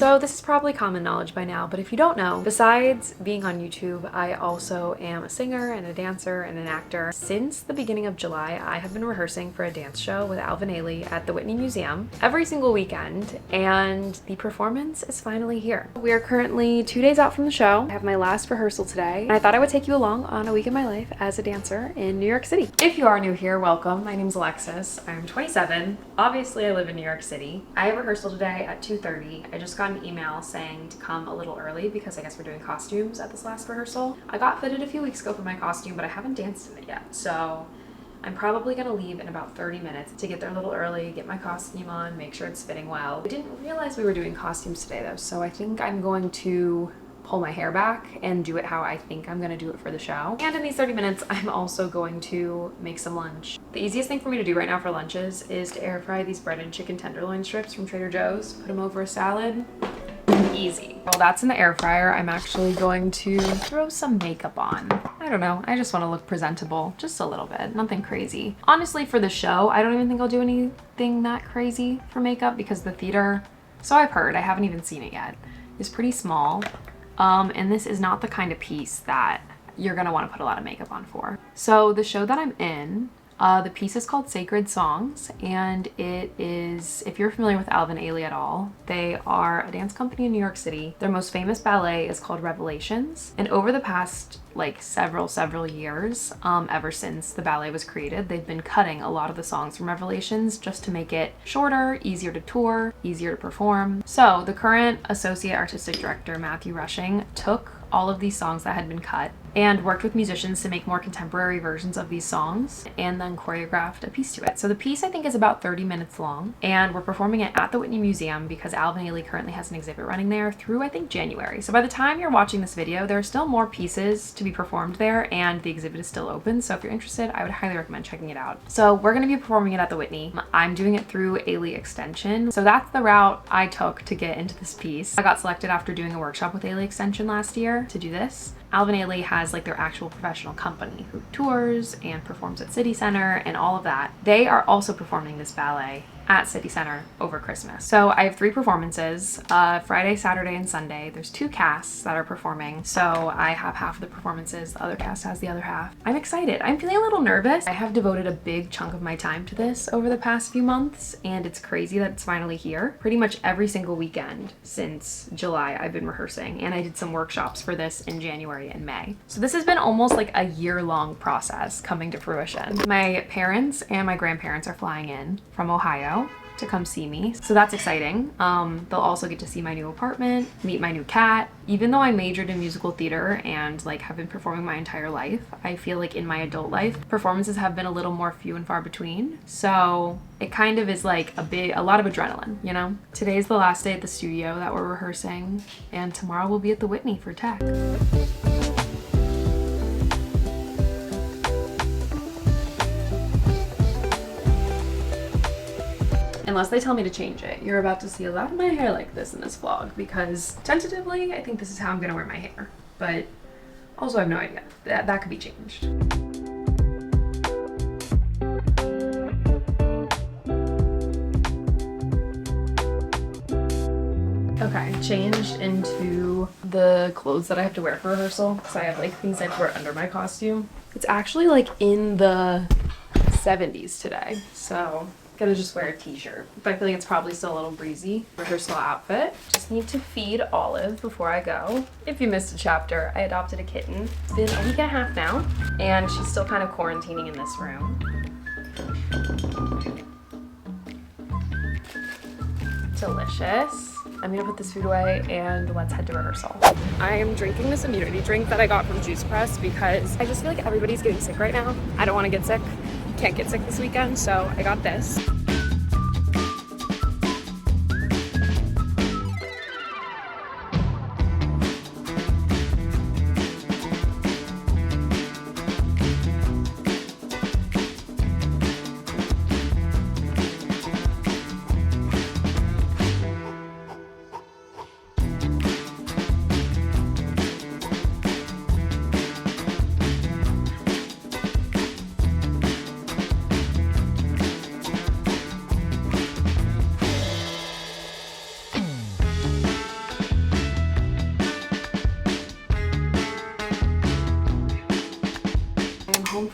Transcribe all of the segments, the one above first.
So this is probably common knowledge by now, but if you don't know, besides being on YouTube, I also am a singer and a dancer and an actor. Since the beginning of July, I have been rehearsing for a dance show with Edges of Ailey at the Whitney Museum every single weekend, and the performance is finally here. We are currently 2 days out from the show. I have my last rehearsal today, and I thought I would take you along on a week in my life as a dancer in New York City. If you are new here, welcome. My name's Alexis. I'm 27. Obviously, I live in New York City. I have rehearsal today at 2:30. I just got an email saying to come a little early because I guess we're doing costumes at this last rehearsal. I got fitted a few weeks ago for my costume, but I haven't danced in it yet, so I'm probably gonna leave in about 30 minutes to get there a little early, get my costume on, make sure it's fitting well. I didn't realize we were doing costumes today though, so I think I'm going to pull my hair back and do it how I think I'm gonna do it for the show. And in these 30 minutes, I'm also going to make some lunch. The easiest thing for me to do right now for lunches is to air fry these breaded chicken tenderloin strips from Trader Joe's, put them over a salad. Easy. While that's in the air fryer, I'm actually going to throw some makeup on. I don't know, I just want to look presentable, just a little bit, nothing crazy. Honestly, for the show, I don't even think I'll do anything that crazy for makeup because the theater, so I've heard, I haven't even seen it yet, is pretty small. And this is not the kind of piece that you're gonna want to put a lot of makeup on for. So the show that I'm in, the piece is called Sacred Songs, and it is, if you're familiar with Edges of Ailey at all, they are a dance company in New York City. Their most famous ballet is called Revelations, and over the past like several years, ever since the ballet was created, they've been cutting a lot of the songs from Revelations just to make it shorter, easier to tour, easier to perform. So the current associate artistic director, Matthew Rushing, took all of these songs that had been cut and worked with musicians to make more contemporary versions of these songs and then choreographed a piece to it. So the piece I think is about 30 minutes long, and we're performing it at the Whitney Museum because Edges of Ailey currently has an exhibit running there through I think January. So by the time you're watching this video, there are still more pieces to be performed there and the exhibit is still open. So if you're interested, I would highly recommend checking it out. So we're gonna be performing it at the Whitney. I'm doing it through Ailey Extension. So that's the route I took to get into this piece. I got selected after doing a workshop with Ailey Extension last year to do this. Edges of Ailey has like their actual professional company who tours and performs at City Center and all of that. They are also performing this ballet at City Center over Christmas. So I have 3 performances, Friday, Saturday, and Sunday. There's 2 casts that are performing. So I have half of the performances, the other cast has the other half. I'm excited. I'm feeling a little nervous. I have devoted a big chunk of my time to this over the past few months, and it's crazy that it's finally here. Pretty much every single weekend since July, I've been rehearsing, and I did some workshops for this in January and May. So this has been almost like a year-long process coming to fruition. My parents and my grandparents are flying in from Ohio to come see me, so that's exciting. They'll also get to see my new apartment, meet my new cat. Even though I majored in musical theater and like have been performing my entire life, I feel like in my adult life, performances have been a little more few and far between. So it kind of is like a lot of adrenaline, you know? Today's the last day at the studio that we're rehearsing, and tomorrow we'll be at the Whitney for tech. Unless they tell me to change it. You're about to see a lot of my hair like this in this vlog because tentatively I think this is how I'm gonna wear my hair, but also I have no idea. That could be changed. Okay, changed into the clothes that I have to wear for rehearsal because I have like things I have to wear under my costume. It's actually like in the 70s today, so gonna just wear a t-shirt, but I feel like it's probably still a little breezy. Rehearsal outfit. Just need to feed Olive before I go. If you missed a chapter, I adopted a kitten. It's been a week and a half now, and she's still kind of quarantining in this room. Delicious. I'm gonna put this food away and let's head to rehearsal. I am drinking this immunity drink that I got from Juice Press because I just feel like everybody's getting sick right now. I don't want to get sick. Can't get sick this weekend, so I got this.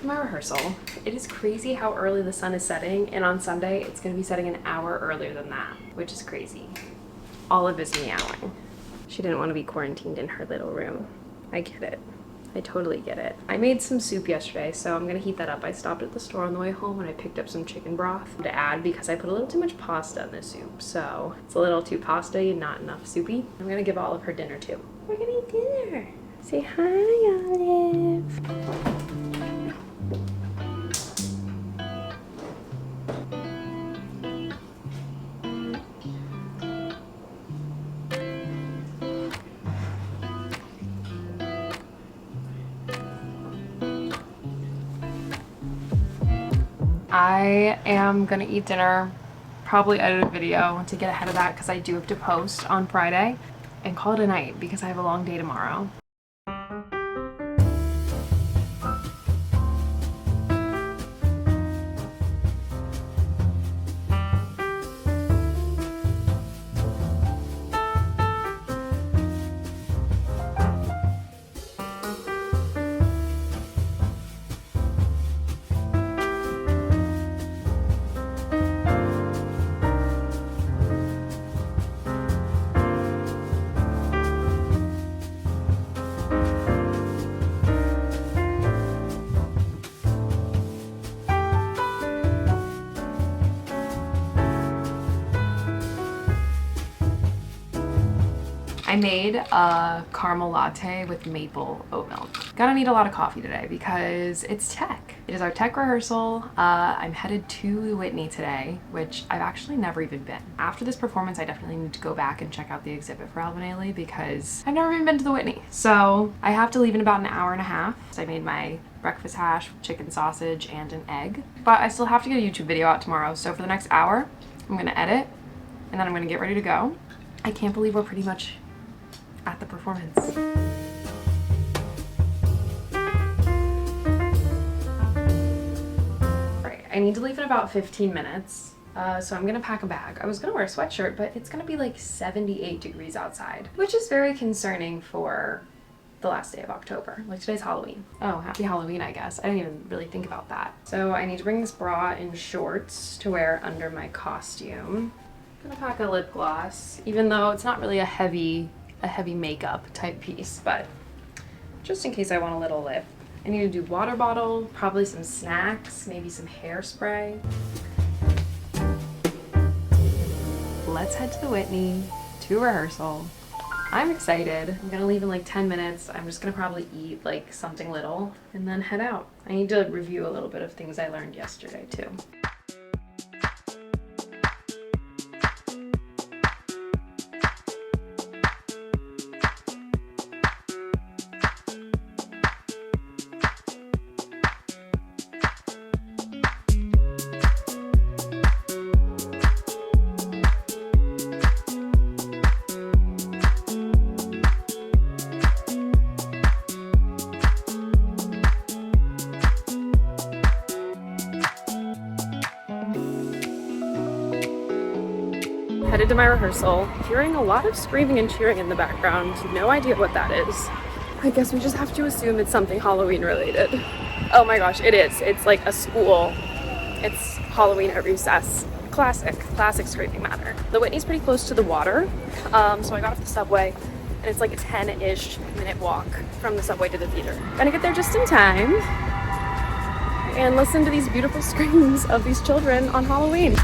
my rehearsal. It is crazy how early the sun is setting, and on Sunday it's going to be setting an hour earlier than that, which is crazy. Olive is meowing. She didn't want to be quarantined in her little room. I get it. I totally get it. I made some soup yesterday, so I'm gonna heat that up. I stopped at the store on the way home and I picked up some chicken broth to add because I put a little too much pasta in this soup. So it's a little too pasty and not enough soupy. I'm gonna give Olive her dinner too. We're gonna eat dinner. Say hi, Olive. I am gonna eat dinner, probably edit a video to get ahead of that because I do have to post on Friday, and call it a night because I have a long day tomorrow. I made a caramel latte with maple oat milk. Gonna need a lot of coffee today because it's tech. It is our tech rehearsal. I'm headed to Whitney today, which I've actually never even been. After this performance, I definitely need to go back and check out the exhibit for Ailey because I've never even been to the Whitney. So I have to leave in about an hour and a half. So I made my breakfast hash with chicken sausage and an egg. But I still have to get a YouTube video out tomorrow. So for the next hour, I'm gonna edit and then I'm gonna get ready to go. I can't believe we're pretty much at the performance. Right, I need to leave in about 15 minutes. So I'm gonna pack a bag. I was gonna wear a sweatshirt, but it's gonna be like 78 degrees outside, which is very concerning for the last day of October. Like today's Halloween. Oh, happy Halloween, I guess. I didn't even really think about that. So I need to bring this bra and shorts to wear under my costume. I'm gonna pack a lip gloss, even though it's not really a heavy makeup type piece, but just in case I want a little lip. I need to do water bottle, probably some snacks, maybe some hairspray. Let's head to the Whitney, to rehearsal. I'm excited. I'm gonna leave in like 10 minutes. I'm just gonna probably eat like something little and then head out. I need to review a little bit of things I learned yesterday too. Headed to my rehearsal, hearing a lot of screaming and cheering in the background. No idea what that is. I guess we just have to assume it's something Halloween related. Oh my gosh, it is. It's like a school. It's Halloween at recess. Classic screaming matter. The Whitney's pretty close to the water, so I got off the subway, and it's like a 10-ish minute walk from the subway to the theater. Gonna get there just in time and listen to these beautiful screams of these children on Halloween.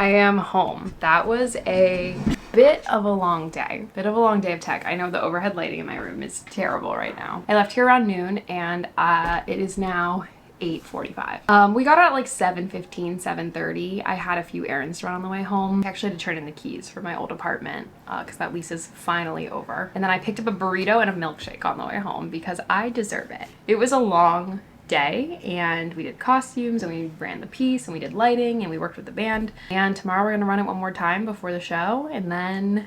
I am home. That was a bit of a long day. Of tech. I know the overhead lighting in my room is terrible right now. I left here around noon and it is now 8:45. We got out at like 7:15, 7:30. I had a few errands to run on the way home. I actually had to turn in the keys for my old apartment because that lease is finally over. And then I picked up a burrito and a milkshake on the way home because I deserve it. It was a long day and we did costumes and we ran the piece and we did lighting and we worked with the band. And tomorrow we're gonna run it one more time before the show and then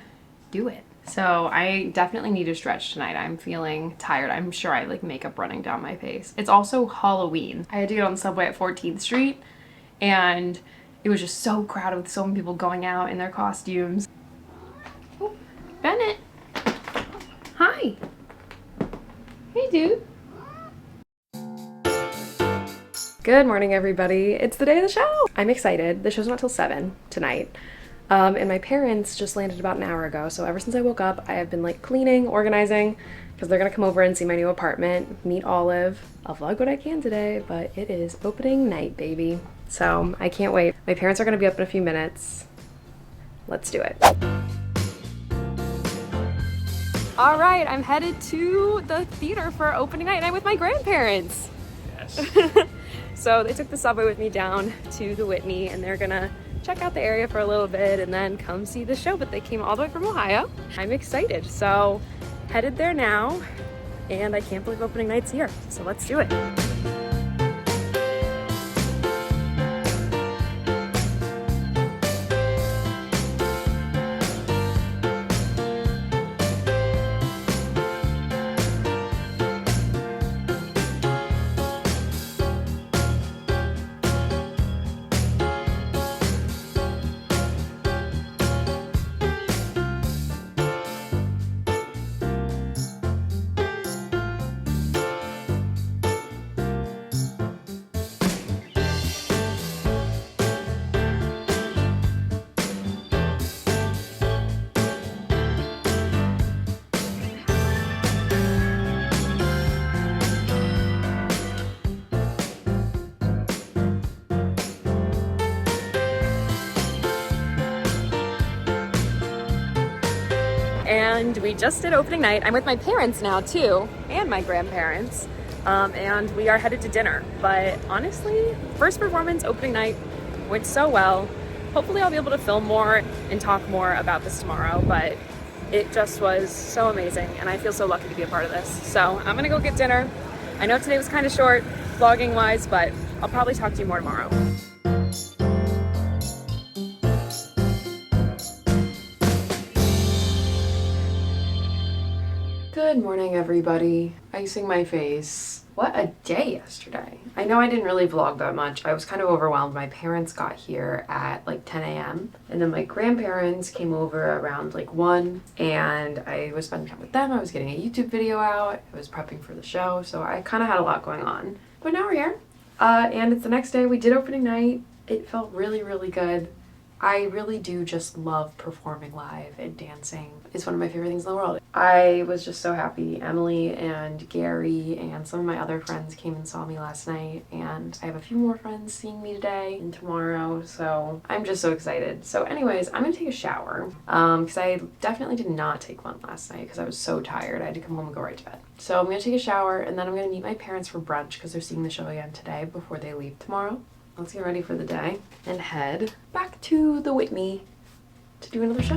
do it. So I definitely need to stretch tonight. I'm feeling tired. I'm sure I like makeup running down my face. It's also Halloween. I had to get on the subway at 14th Street and it was just so crowded with so many people going out in their costumes. Oh, Bennett. Hi. Hey, dude. Good morning, everybody. It's the day of the show. I'm excited. The show's not till 7 tonight. And my parents just landed about an hour ago. So ever since I woke up, I have been like cleaning, organizing, because they're gonna come over and see my new apartment, meet Olive. I'll vlog what I can today, but it is opening night, baby. So I can't wait. My parents are gonna be up in a few minutes. Let's do it. All right, I'm headed to the theater for opening night and I'm with my grandparents. Yes. So they took the subway with me down to the Whitney and they're gonna check out the area for a little bit and then come see the show, but they came all the way from Ohio. I'm excited. So headed there now and I can't believe opening night's here. So let's do it. And we just did opening night. I'm with my parents now too, and my grandparents. And we are headed to dinner. But honestly, first performance, opening night, went so well. Hopefully I'll be able to film more and talk more about this tomorrow, but it just was so amazing and I feel so lucky to be a part of this. So I'm gonna go get dinner. I know today was kind of short, vlogging wise, but I'll probably talk to you more tomorrow. Good morning, everybody. Icing my face. What a day yesterday. I know I didn't really vlog that much. I was kind of overwhelmed. My parents got here at like 10 a.m. and then my grandparents came over around like 1 and I was spending time with them. I was getting a YouTube video out. I was prepping for the show. So I kind of had a lot going on. But now we're here. And it's the next day. We did opening night. It felt really, really good. I really do just love performing live and dancing. It's one of my favorite things in the world. I was just so happy. Emily and Gary and some of my other friends came and saw me last night, and I have a few more friends seeing me today and tomorrow, so I'm just so excited. So anyways, I'm gonna take a shower because I definitely did not take one last night because I was so tired. I had to come home and go right to bed. So I'm gonna take a shower and then I'm gonna meet my parents for brunch because they're seeing the show again today before they leave tomorrow. Let's get ready for the day and head back to the Whitney to do another show.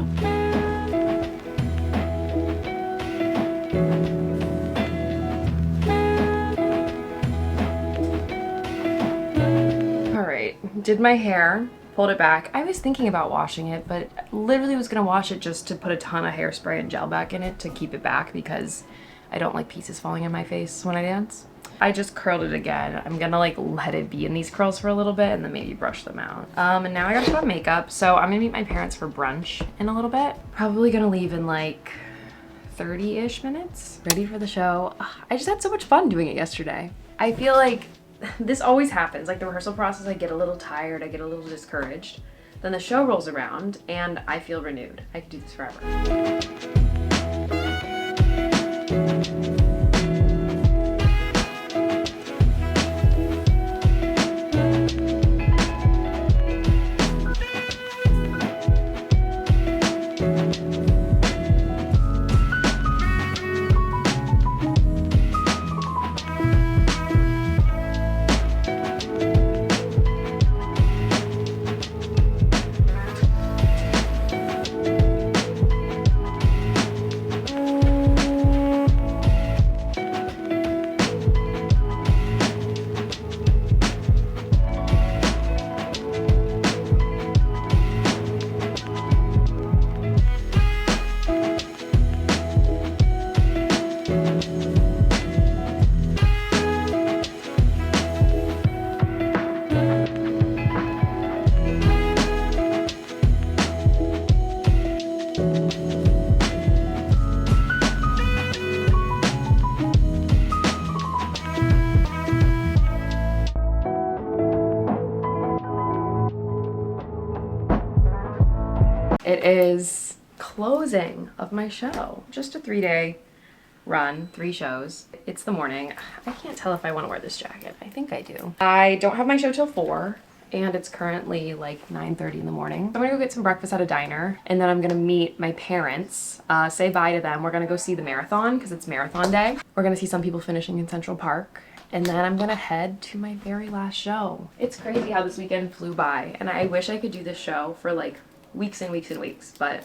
All right, did my hair, pulled it back. I was thinking about washing it, but literally was gonna wash it just to put a ton of hairspray and gel back in it to keep it back because I don't like pieces falling in my face when I dance. I just curled it again. I'm gonna like let it be in these curls for a little bit and then maybe brush them out. And now I gotta put on makeup. So I'm gonna meet my parents for brunch in a little bit. Probably gonna leave in like 30-ish minutes. Ready for the show. Ugh, I just had so much fun doing it yesterday. I feel like this always happens. Like the rehearsal process, I get a little tired, I get a little discouraged. Then the show rolls around and I feel renewed. I could do this forever. It is closing of my show. Just a 3-day run, 3 shows. It's the morning. I can't tell if I want to wear this jacket. I think I do. I don't have my show till 4. And it's currently like 9:30 in the morning. I'm gonna go get some breakfast at a diner, and then I'm gonna meet my parents, say bye to them. We're gonna go see the marathon because it's marathon day. We're gonna see some people finishing in Central Park, and then I'm gonna head to my very last show. It's crazy how this weekend flew by, and I wish I could do this show for like weeks and weeks and weeks, but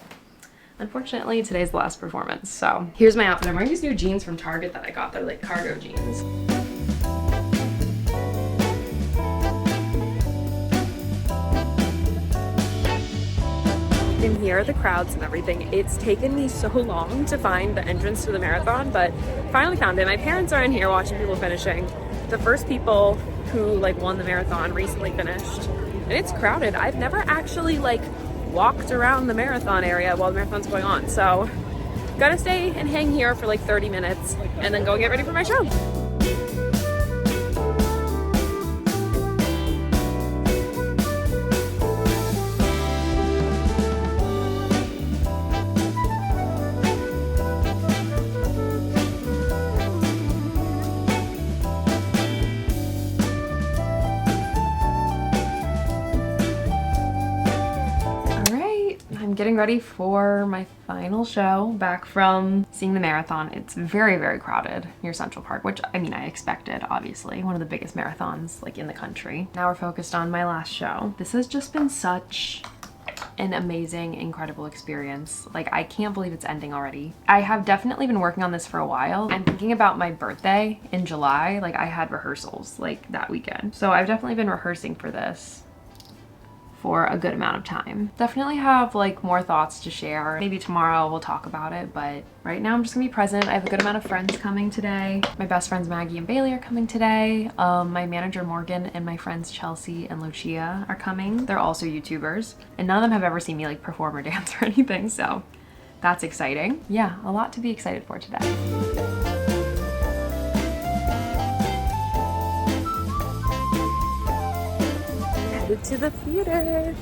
unfortunately today's the last performance. So here's my outfit. I'm wearing these new jeans from Target that I got. They're like cargo jeans. And here are the crowds and everything. It's taken me so long to find the entrance to the marathon, but finally found it. My parents are in here watching people finishing. The first people who like won the marathon recently finished, and it's crowded. I've never actually like walked around the marathon area while the marathon's going on, so gotta stay and hang here for like 30 minutes and then go get ready for my show. Getting ready for my final show back from seeing the marathon. It's very, very crowded near Central Park, which I mean, I expected, obviously. One of the biggest marathons like in the country. Now we're focused on my last show. This has just been such an amazing, incredible experience. Like, I can't believe it's ending already. I have definitely been working on this for a while. I'm thinking about my birthday in July. Like, I had rehearsals like that weekend. So I've definitely been rehearsing for this for a good amount of time. Definitely have like more thoughts to share. Maybe tomorrow we'll talk about it, but right now I'm just gonna be present. I have a good amount of friends coming today. My best friends Maggie and Bailey are coming today. My manager Morgan and my friends Chelsea and Lucia are coming. They're also YouTubers, and none of them have ever seen me like perform or dance or anything, so that's exciting. Yeah, a lot to be excited for today. To the theater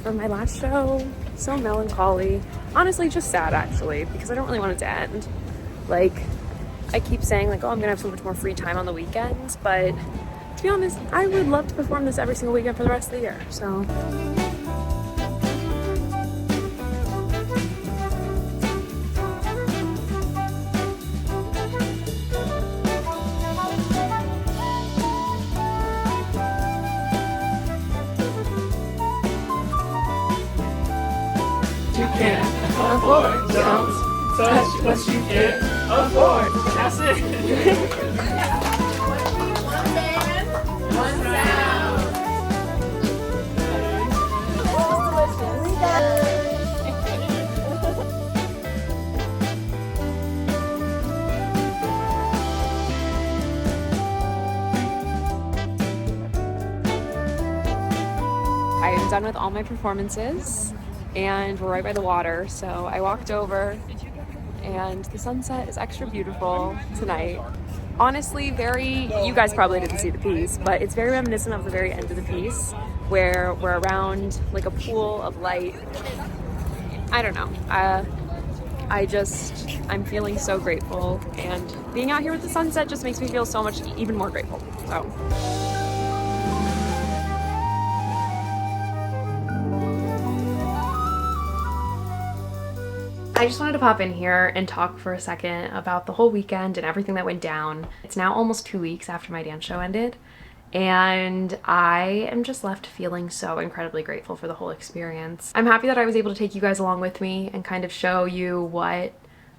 for my last show. So melancholy. Honestly, just sad actually, because I don't really want it to end. Like, I keep saying like, oh, I'm gonna have so much more free time on the weekends, but to be honest, I would love to perform this every single weekend for the rest of the year, so. Afford. Don't touch what you can't afford. That's it. One band, one sound. I am done with all my performances. And we're right by the water, so I walked over and the sunset is extra beautiful tonight. Honestly, you guys probably didn't see the piece, but it's very reminiscent of the very end of the piece where we're around like a pool of light. I don't know. I'm feeling so grateful, and being out here with the sunset just makes me feel so much even more grateful, so. I just wanted to pop in here and talk for a second about the whole weekend and everything that went down. It's now almost 2 weeks after my dance show ended, and I am just left feeling so incredibly grateful for the whole experience. I'm happy that I was able to take you guys along with me and kind of show you what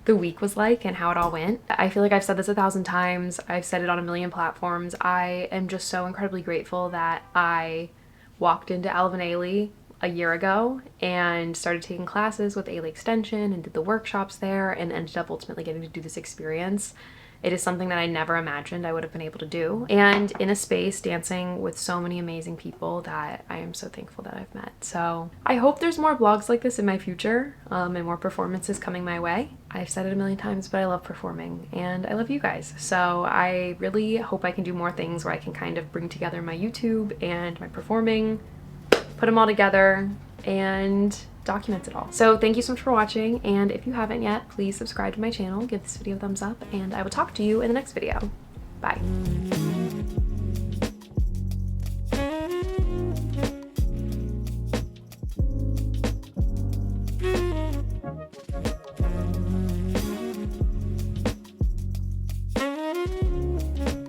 the week was like and how it all went. I feel like I've said this 1,000 times. I've said it on a million platforms. I am just so incredibly grateful that I walked into Ailey a year ago and started taking classes with Ailey Extension and did the workshops there and ended up ultimately getting to do this experience. It is something that I never imagined I would have been able to do. And in a space dancing with so many amazing people that I am so thankful that I've met. So I hope there's more vlogs like this in my future and more performances coming my way. I've said it a million times, but I love performing and I love you guys. So I really hope I can do more things where I can kind of bring together my YouTube and my performing, put them all together, and documents it all. So thank you so much for watching, and if you haven't yet, please subscribe to my channel, give this video a thumbs up, and I will talk to you in the next video. Bye.